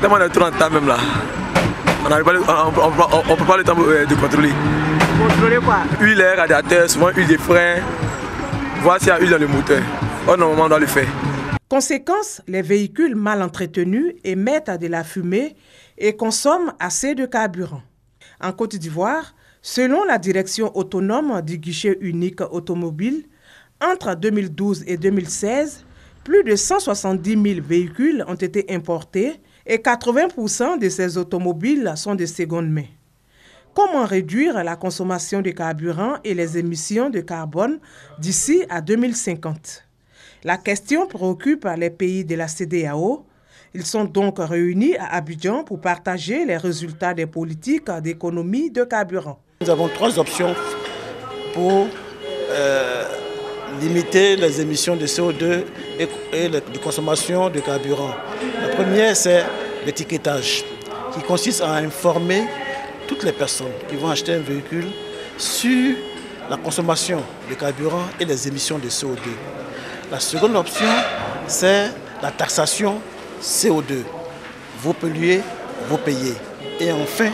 On est trop en temps même là. On ne peut pas le temps de contrôler. Contrôler quoi? Huile, radiateur, souvent huile de frein. Voir s'il y a huile dans le moteur. Normalement, on doit le faire. Conséquence, les véhicules mal entretenus émettent de la fumée et consomment assez de carburant. En Côte d'Ivoire, selon la direction autonome du guichet unique automobile, entre 2012 et 2016, plus de 170 000 véhicules ont été importés et 80% de ces automobiles sont de seconde main. Comment réduire la consommation de carburant et les émissions de carbone d'ici à 2050? La question préoccupe les pays de la CEDEAO. Ils sont donc réunis à Abidjan pour partager les résultats des politiques d'économie de carburant. Nous avons 3 options pour limiter les émissions de CO2 et la consommation de carburant. La première, c'est l'étiquetage, qui consiste à informer toutes les personnes qui vont acheter un véhicule sur la consommation de carburant et les émissions de CO2. La seconde option, c'est la taxation CO2. Vous polluez, vous payez. Et enfin,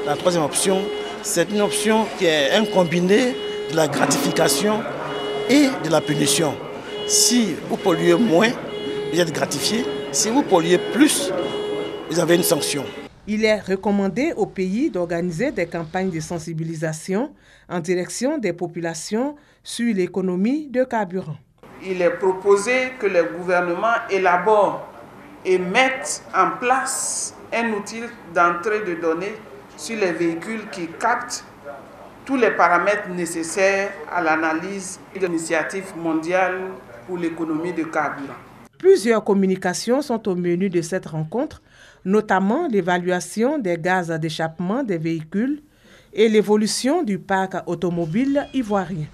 la troisième option, c'est une option qui est un combiné de la gratification et de la punition. Si vous polluez moins, vous êtes gratifié. Si vous polluez plus, vous avez une sanction. Il est recommandé aux pays d'organiser des campagnes de sensibilisation en direction des populations sur l'économie de carburant. Il est proposé que les gouvernements élaborent et mettent en place un outil d'entrée de données sur les véhicules qui captent tous les paramètres nécessaires à l'analyse de l'initiative mondiale pour l'économie de carburant. Plusieurs communications sont au menu de cette rencontre, notamment l'évaluation des gaz d'échappement des véhicules et l'évolution du parc automobile ivoirien.